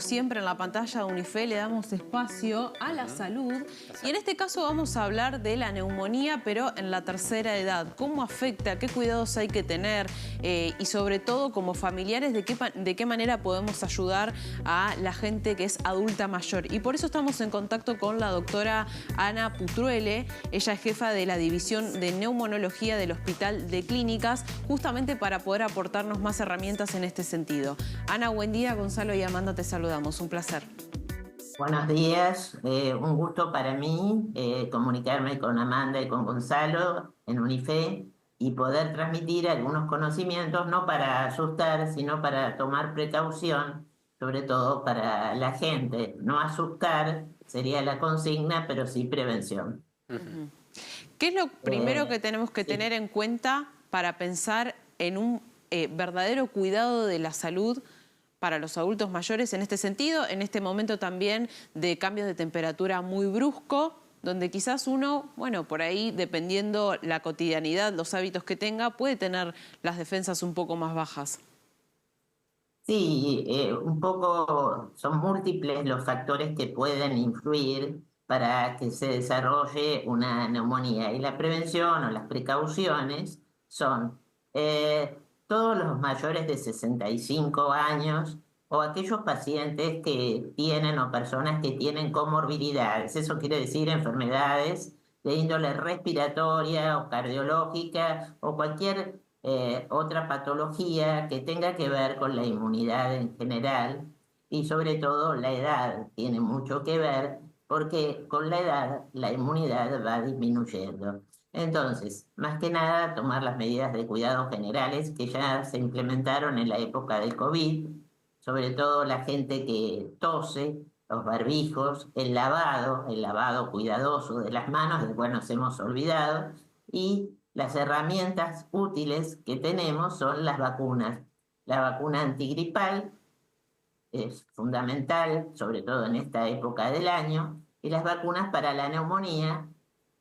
Siempre en la pantalla de Unife le damos espacio a la salud y en este caso vamos a hablar de la neumonía, pero en la tercera edad. ¿Cómo afecta? ¿Qué cuidados hay que tener? Y sobre todo, como familiares, ¿de qué manera podemos ayudar a la gente que es adulta mayor? Y por eso estamos en contacto con la doctora Ana Putruele. Ella es jefa de la División de Neumonología del Hospital de Clínicas, justamente para poder aportarnos más herramientas en este sentido. Ana, buen día. Gonzalo y Amanda te saludamos. Un placer. Buenos días, un gusto para mí comunicarme con Amanda y con Gonzalo en Unife y poder transmitir algunos conocimientos, no para asustar, sino para tomar precaución, sobre todo para la gente. No asustar sería la consigna, pero sí prevención. ¿Qué es lo primero que tenemos que Sí. tener en cuenta para pensar en un verdadero cuidado de la salud para los adultos mayores en este sentido, en este momento también de cambios de temperatura muy brusco, donde quizás uno, bueno, por ahí, dependiendo la cotidianidad, los hábitos que tenga, puede tener las defensas un poco más bajas? Sí, un poco son múltiples los factores que pueden influir para que se desarrolle una neumonía. Y la prevención o las precauciones son todos los mayores de 65 años o aquellos pacientes que tienen o personas que tienen comorbilidades. Eso quiere decir enfermedades de índole respiratoria o cardiológica o cualquier otra patología que tenga que ver con la inmunidad en general y sobre todo la edad tiene mucho que ver porque con la edad la inmunidad va disminuyendo. Entonces, más que nada, tomar las medidas de cuidado generales que ya se implementaron en la época del COVID, sobre todo la gente que tose, los barbijos, el lavado cuidadoso de las manos, del cual nos hemos olvidado, y las herramientas útiles que tenemos son las vacunas. La vacuna antigripal es fundamental, sobre todo en esta época del año, y las vacunas para la neumonía,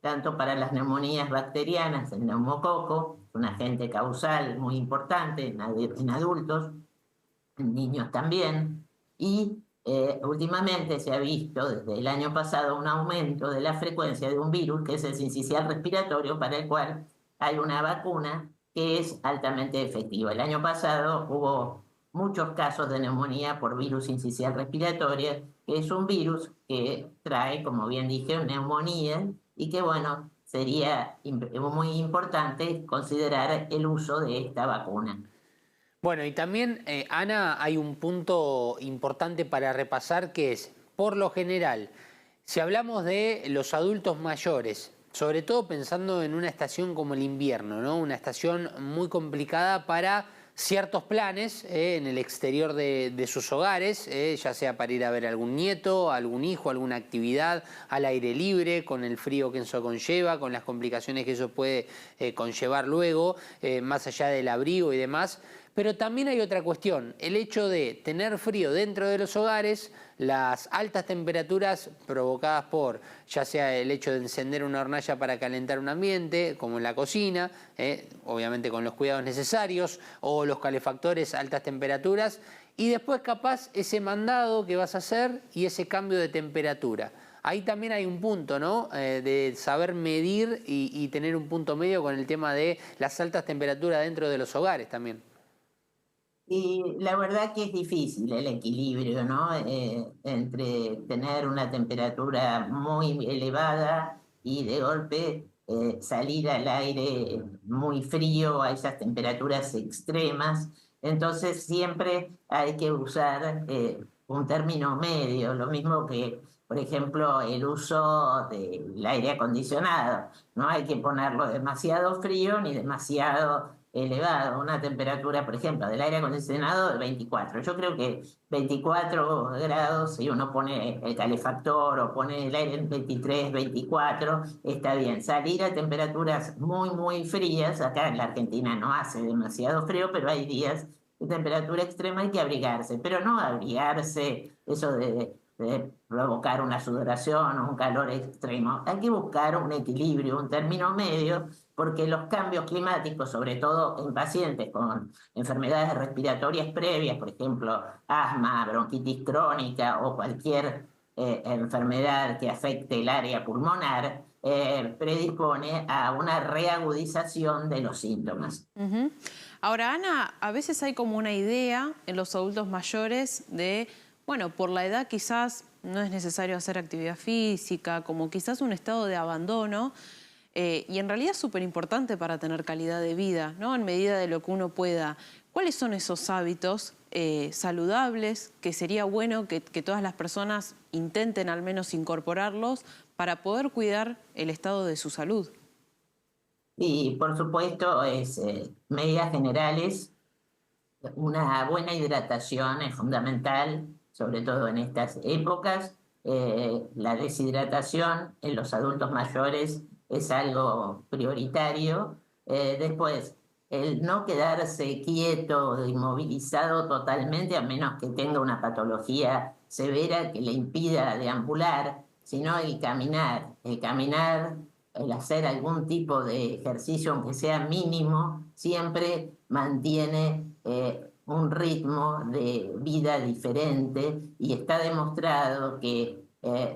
tanto para las neumonías bacterianas, el neumococo, un agente causal muy importante en adultos, en niños también, y últimamente se ha visto desde el año pasado un aumento de la frecuencia de un virus que es el sincicial respiratorio, para el cual hay una vacuna que es altamente efectiva. El año pasado hubo muchos casos de neumonía por virus sincicial respiratorio, que es un virus que trae, como bien dije, neumonía y que, bueno, sería muy importante considerar el uso de esta vacuna. Bueno, y también, Ana, hay un punto importante para repasar que es, por lo general, si hablamos de los adultos mayores, sobre todo pensando en una estación como el invierno, ¿no? Una estación muy complicada para ciertos planes en el exterior de sus hogares, ya sea para ir a ver a algún nieto, algún hijo, alguna actividad al aire libre, con el frío que eso conlleva, con las complicaciones que eso puede conllevar luego, más allá del abrigo y demás. Pero también hay otra cuestión, el hecho de tener frío dentro de los hogares, las altas temperaturas provocadas por ya sea el hecho de encender una hornalla para calentar un ambiente, como en la cocina, obviamente con los cuidados necesarios, o los calefactores a altas temperaturas, y después capaz ese mandado que vas a hacer y ese cambio de temperatura. Ahí también hay un punto, ¿no? De saber medir y tener un punto medio con el tema de las altas temperaturas dentro de los hogares también. Y la verdad que es difícil el equilibrio, ¿no? Entre tener una temperatura muy elevada y de golpe salir al aire muy frío a esas temperaturas extremas. Entonces siempre hay que usar un término medio, lo mismo que, por ejemplo, el uso del aire acondicionado. No hay que ponerlo demasiado frío ni demasiado elevado, una temperatura, por ejemplo, del aire acondicionado de 24. Yo creo que 24 grados, si uno pone el calefactor o pone el aire en 23, 24, está bien. Salir a temperaturas muy, muy frías, acá en la Argentina no hace demasiado frío, pero hay días de temperatura extrema, hay que abrigarse, pero no abrigarse, eso de provocar una sudoración o un calor extremo. Hay que buscar un equilibrio, un término medio, porque los cambios climáticos, sobre todo en pacientes con enfermedades respiratorias previas, por ejemplo, asma, bronquitis crónica o cualquier enfermedad que afecte el área pulmonar, predispone a una reagudización de los síntomas. Ujú. Ahora, Ana, a veces hay como una idea en los adultos mayores de, bueno, por la edad quizás no es necesario hacer actividad física, como quizás un estado de abandono, y en realidad es súper importante para tener calidad de vida, ¿no? En medida de lo que uno pueda. ¿Cuáles son esos hábitos saludables que sería bueno que todas las personas intenten al menos incorporarlos para poder cuidar el estado de su salud? Y por supuesto, medidas generales, una buena hidratación es fundamental, sobre todo en estas épocas. La deshidratación en los adultos mayores es algo prioritario. Después, el no quedarse quieto, inmovilizado totalmente, a menos que tenga una patología severa que le impida deambular, sino el hacer algún tipo de ejercicio, aunque sea mínimo, siempre mantiene un ritmo de vida diferente, y está demostrado que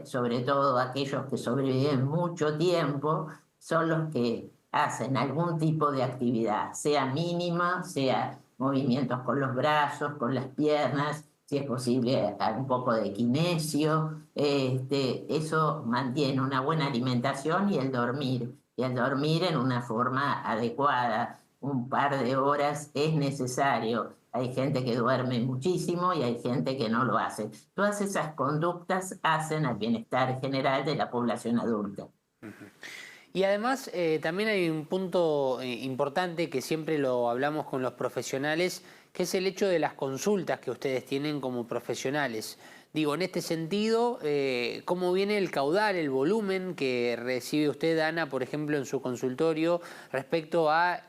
sobre todo aquellos que sobreviven mucho tiempo son los que hacen algún tipo de actividad, sea mínima, sea movimientos con los brazos, con las piernas, si es posible un poco de kinesio. Eso mantiene una buena alimentación y el dormir en una forma adecuada. Un par de horas es necesario. Hay gente que duerme muchísimo y hay gente que no lo hace. Todas esas conductas hacen al bienestar general de la población adulta. Y además también hay un punto importante que siempre lo hablamos con los profesionales, que es el hecho de las consultas que ustedes tienen como profesionales. Digo, en este sentido, ¿cómo viene el caudal, el volumen que recibe usted, Ana, por ejemplo, en su consultorio respecto a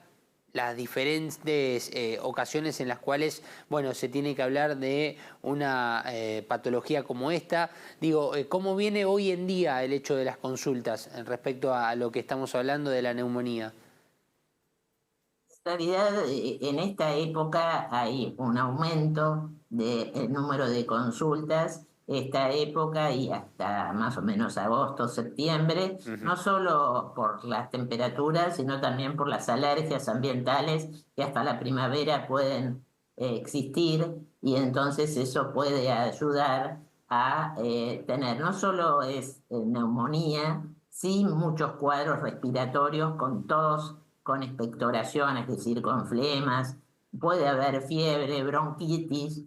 las diferentes ocasiones en las cuales, bueno, se tiene que hablar de una patología como esta? Digo, ¿cómo viene hoy en día el hecho de las consultas respecto a lo que estamos hablando de la neumonía? En realidad, en esta época hay un aumento del número de consultas. Esta época y hasta más o menos agosto, septiembre, no solo por las temperaturas, sino también por las alergias ambientales que hasta la primavera pueden existir, y entonces eso puede ayudar a tener, no solo es neumonía, sí muchos cuadros respiratorios con tos, con expectoración, es decir, con flemas, puede haber fiebre, bronquitis.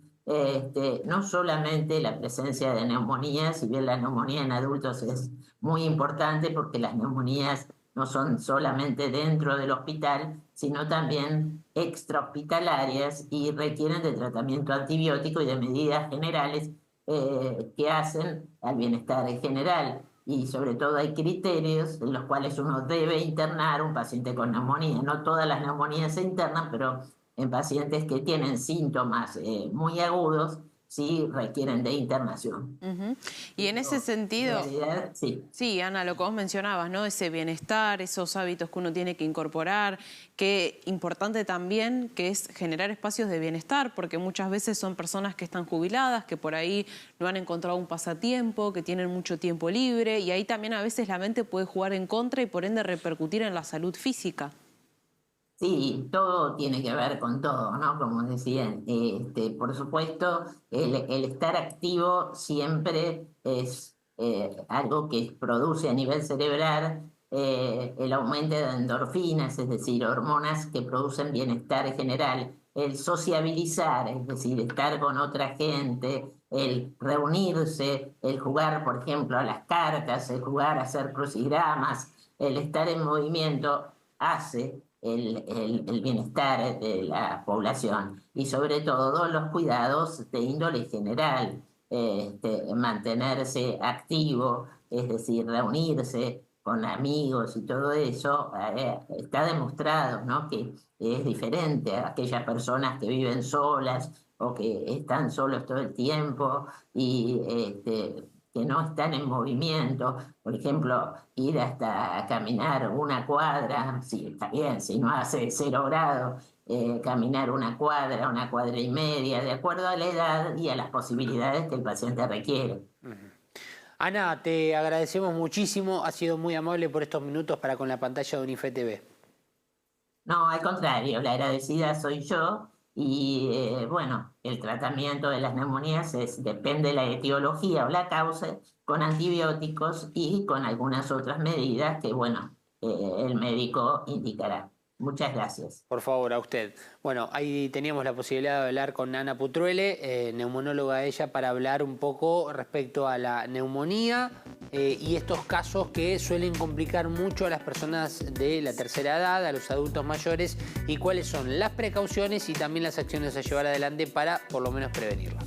No solamente la presencia de neumonía, si bien la neumonía en adultos es muy importante porque las neumonías no son solamente dentro del hospital, sino también extrahospitalarias y requieren de tratamiento antibiótico y de medidas generales que hacen al bienestar en general. Y sobre todo hay criterios en los cuales uno debe internar un paciente con neumonía. No todas las neumonías se internan, pero en pacientes que tienen síntomas muy agudos, sí requieren de internación. Y en ese sentido, en realidad, sí. Sí, Ana, lo que vos mencionabas, ¿no? Ese bienestar, esos hábitos que uno tiene que incorporar, que importante también que es generar espacios de bienestar, porque muchas veces son personas que están jubiladas, que por ahí no han encontrado un pasatiempo, que tienen mucho tiempo libre, y ahí también a veces la mente puede jugar en contra y por ende repercutir en la salud física. Sí, todo tiene que ver con todo, ¿no? Como decían, por supuesto, el estar activo siempre es algo que produce a nivel cerebral el aumento de endorfinas, es decir, hormonas que producen bienestar general. El sociabilizar, es decir, estar con otra gente, el reunirse, el jugar, por ejemplo, a las cartas, el jugar a hacer crucigramas, el estar en movimiento hace el bienestar de la población, y sobre todo los cuidados de índole general, mantenerse activo, es decir, reunirse con amigos y todo eso. Está demostrado, ¿no?, que es diferente a aquellas personas que viven solas o que están solos todo el tiempo y que no están en movimiento, por ejemplo, ir hasta caminar una cuadra, sí, está bien, si no hace 0 grados, caminar una cuadra y media, de acuerdo a la edad y a las posibilidades que el paciente requiere. Ana, te agradecemos muchísimo, has sido muy amable por estos minutos para con la pantalla de Unife TV. No, al contrario, la agradecida soy yo y bueno, el tratamiento de las neumonías depende de la etiología o la causa con antibióticos y con algunas otras medidas que, bueno, el médico indicará. Muchas gracias. Por favor, a usted. Bueno, ahí teníamos la posibilidad de hablar con Ana Putruele, neumonóloga ella, para hablar un poco respecto a la neumonía y estos casos que suelen complicar mucho a las personas de la tercera edad, a los adultos mayores, y cuáles son las precauciones y también las acciones a llevar adelante para por lo menos prevenirlo.